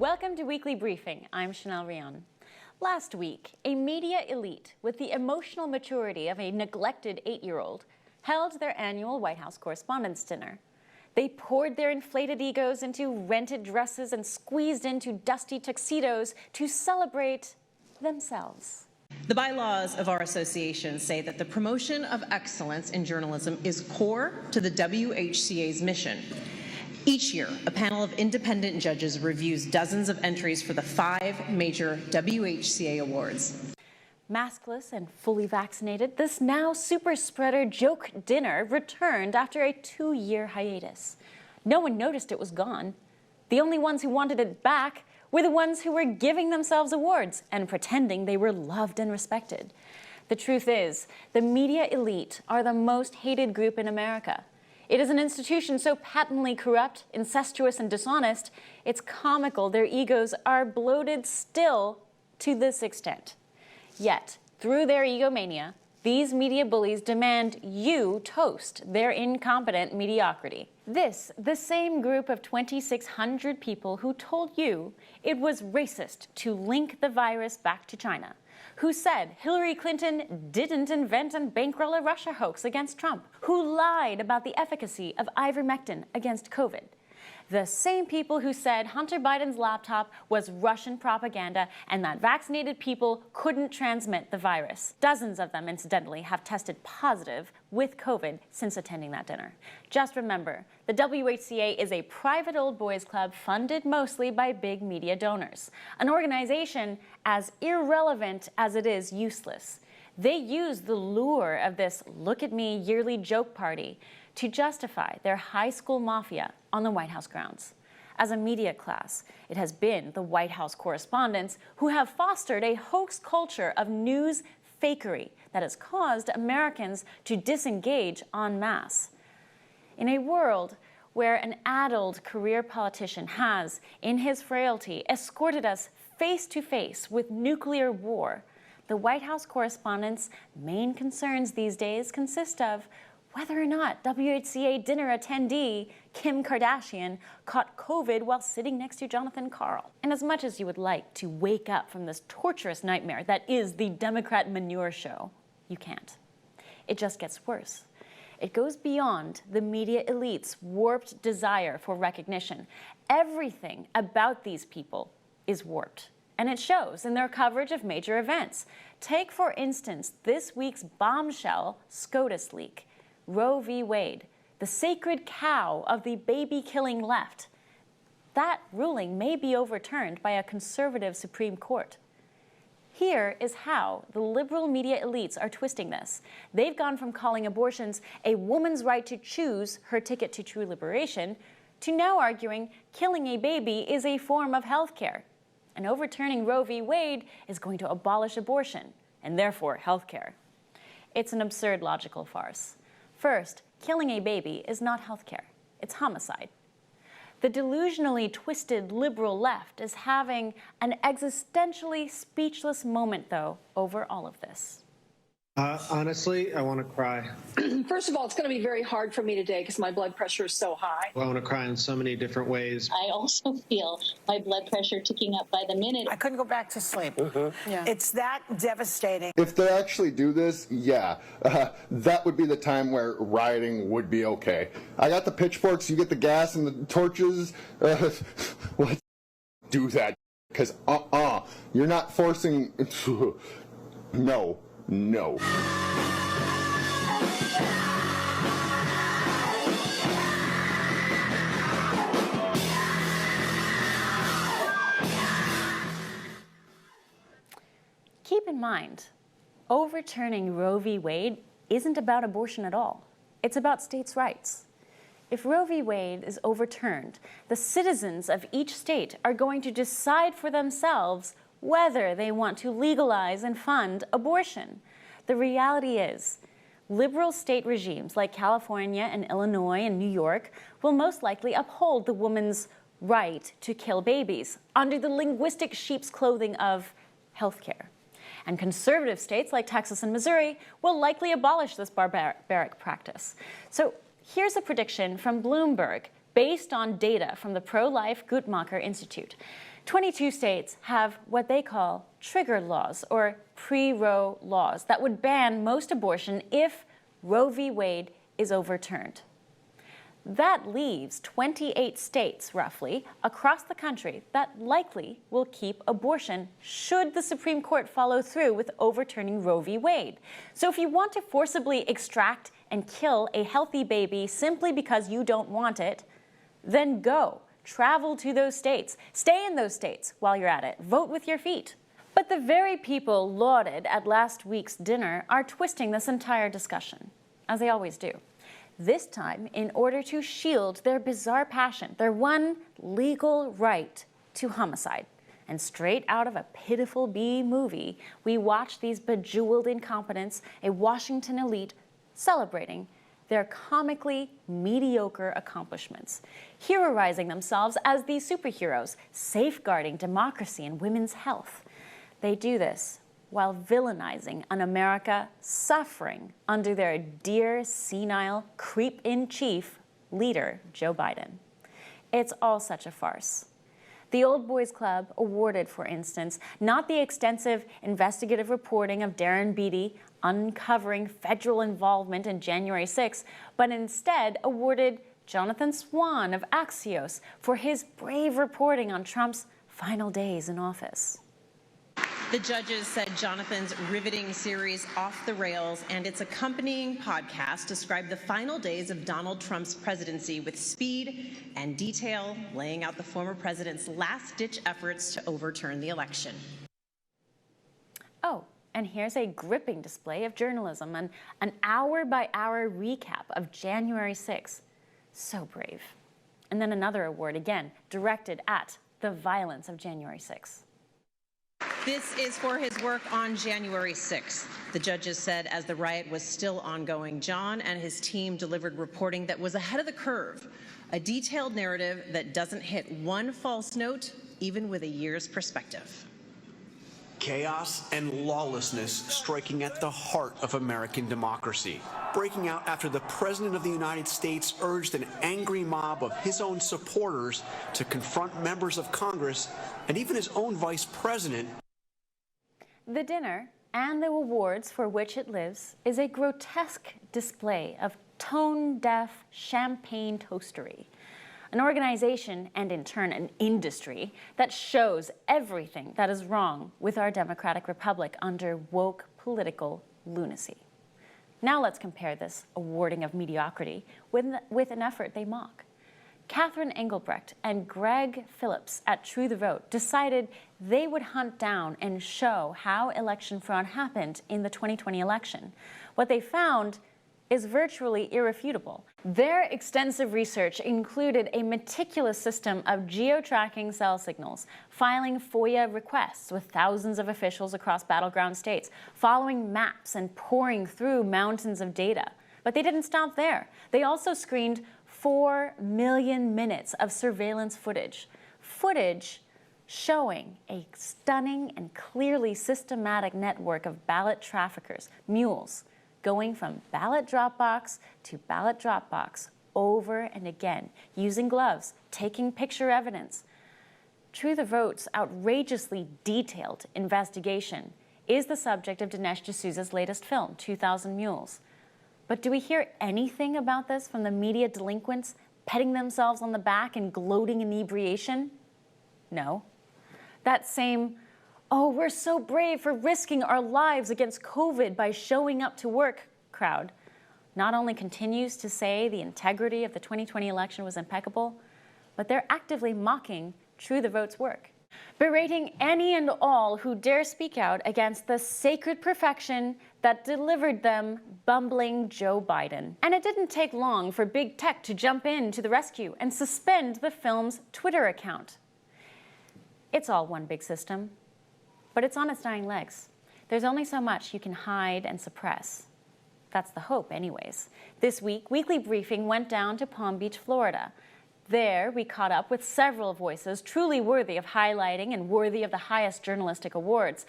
Welcome to Weekly Briefing. I'm Chanel Rion. Last week, a media elite with the emotional maturity of a neglected 8-year-old held their annual White House Correspondents' Dinner. They poured their inflated egos into rented dresses and squeezed into dusty tuxedos to celebrate themselves. The bylaws of our association say that the promotion of excellence in journalism is core to the WHCA's mission. Each year, a panel of independent judges reviews dozens of entries for the 5 major WHCA awards. Maskless and fully vaccinated, this now super spreader joke dinner returned after a 2-year hiatus. No one noticed it was gone. The only ones who wanted it back were the ones who were giving themselves awards and pretending they were loved and respected. The truth is, the media elite are the most hated group in America. It is an institution so patently corrupt, incestuous, and dishonest, it's comical their egos are bloated still to this extent. Yet, through their egomania, these media bullies demand you toast their incompetent mediocrity. This, the same group of 2,600 people who told you it was racist to link the virus back to China, who said Hillary Clinton didn't invent and bankroll a Russia hoax against Trump, who lied about the efficacy of ivermectin against COVID. The same people who said Hunter Biden's laptop was Russian propaganda and that vaccinated people couldn't transmit the virus. Dozens of them, incidentally, have tested positive with COVID since attending that dinner. Just remember, the WHCA is a private old boys club funded mostly by big media donors, an organization as irrelevant as it is useless. They use the lure of this look at me yearly joke party to justify their high school mafia on the White House grounds. As a media class, it has been the White House correspondents who have fostered a hoax culture of news fakery that has caused Americans to disengage en masse. In a world where an addled career politician has, in his frailty, escorted us face to face with nuclear war, the White House correspondents' main concerns these days consist of whether or not WHCA dinner attendee Kim Kardashian caught COVID while sitting next to Jonathan Karl. And as much as you would like to wake up from this torturous nightmare that is the Democrat manure show, you can't. It just gets worse. It goes beyond the media elite's warped desire for recognition. Everything about these people is warped, and it shows in their coverage of major events. Take, for instance, this week's bombshell SCOTUS leak. Roe v. Wade, the sacred cow of the baby-killing left. That ruling may be overturned by a conservative Supreme Court. Here is how the liberal media elites are twisting this. They've gone from calling abortions a woman's right to choose her ticket to true liberation to now arguing killing a baby is a form of health care. And overturning Roe v. Wade is going to abolish abortion, and therefore health care. It's an absurd logical farce. First, killing a baby is not health care. It's homicide. The delusionally twisted liberal left is having an existentially speechless moment, though, over all of this. Honestly, I want to cry. First of all, it's going to be very hard for me today because my blood pressure is so high. I want to cry in so many different ways. I also feel my blood pressure ticking up by the minute. I couldn't go back to sleep. Yeah. It's that devastating. If they actually do this, yeah, that would be the time where rioting would be okay. I got the pitchforks, you get the gas and the torches. Let's do that. Because, you're not forcing... No. No. Keep in mind, overturning Roe v. Wade isn't about abortion at all. It's about states' rights. If Roe v. Wade is overturned, the citizens of each state are going to decide for themselves whether they want to legalize and fund abortion. The reality is, liberal state regimes like California and Illinois and New York will most likely uphold the woman's right to kill babies under the linguistic sheep's clothing of healthcare. And conservative states like Texas and Missouri will likely abolish this barbaric practice. So here's a prediction from Bloomberg based on data from the pro-life Guttmacher Institute. 22 states have what they call trigger laws, or pre-Roe laws, that would ban most abortion if Roe v. Wade is overturned. That leaves 28 states, roughly, across the country that likely will keep abortion should the Supreme Court follow through with overturning Roe v. Wade. So if you want to forcibly extract and kill a healthy baby simply because you don't want it, then go. Travel to those states. Stay in those states while you're at it. Vote with your feet. But the very people lauded at last week's dinner are twisting this entire discussion, as they always do. This time in order to shield their bizarre passion, their one legal right to homicide. And straight out of a pitiful B movie, we watch these bejeweled incompetents, a Washington elite, celebrating their comically mediocre accomplishments, heroizing themselves as these superheroes, safeguarding democracy and women's health. They do this while villainizing an America suffering under their dear, senile, creep-in-chief leader, Joe Biden. It's all such a farce. The Old Boys Club awarded, for instance, not the extensive investigative reporting of Darren Beattie uncovering federal involvement in January 6, but instead awarded Jonathan Swan of Axios for his brave reporting on Trump's final days in office. The judges said Jonathan's riveting series Off the Rails and its accompanying podcast described the final days of Donald Trump's presidency with speed and detail, laying out the former president's last-ditch efforts to overturn the election. Oh, and here's a gripping display of journalism and an hour-by-hour recap of January 6th. So brave. And then another award, again, directed at the violence of January 6th. This is for his work on January 6th. The judges said as the riot was still ongoing, John and his team delivered reporting that was ahead of the curve, a detailed narrative that doesn't hit one false note, even with a year's perspective. Chaos and lawlessness striking at the heart of American democracy, breaking out after the President of the United States urged an angry mob of his own supporters to confront members of Congress and even his own Vice President. The dinner and the awards for which it lives is a grotesque display of tone-deaf champagne toastery, an organization and in turn an industry that shows everything that is wrong with our democratic republic under woke political lunacy. Now let's compare this awarding of mediocrity with an effort they mock. Catherine Engelbrecht and Greg Phillips at True the Vote decided they would hunt down and show how election fraud happened in the 2020 election. What they found is virtually irrefutable. Their extensive research included a meticulous system of geo-tracking cell signals, filing FOIA requests with thousands of officials across battleground states, following maps and pouring through mountains of data. But they didn't stop there. They also screened 4 million minutes of surveillance footage showing a stunning and clearly systematic network of ballot traffickers, Mules, going from ballot drop box to ballot drop box over and again, using gloves, taking picture evidence. True the Vote's outrageously detailed investigation is the subject of Dinesh D'Souza's latest film, 2000 Mules. But do we hear anything about this from the media delinquents petting themselves on the back and gloating inebriation? No. That same, "Oh, we're so brave for risking our lives against COVID by showing up to work" crowd not only continues to say the integrity of the 2020 election was impeccable, but they're actively mocking True the Vote's work, berating any and all who dare speak out against the sacred perfection that delivered them bumbling Joe Biden. And it didn't take long for big tech to jump in to the rescue and suspend the film's Twitter account. It's all one big system, but it's on its dying legs. There's only so much you can hide and suppress. That's the hope anyways. This week, Weekly Briefing went down to Palm Beach, Florida. There, we caught up with several voices truly worthy of highlighting and worthy of the highest journalistic awards.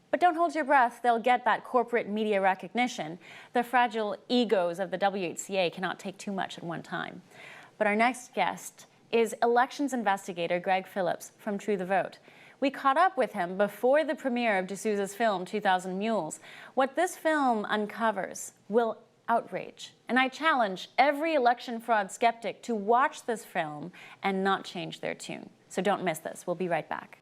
But don't hold your breath, they'll get that corporate media recognition. The fragile egos of the WHCA cannot take too much at one time. But our next guest is elections investigator Greg Phillips from True the Vote. We caught up with him before the premiere of D'Souza's film 2000 Mules. What this film uncovers will outrage. And I challenge every election fraud skeptic to watch this film and not change their tune. So don't miss this. We'll be right back.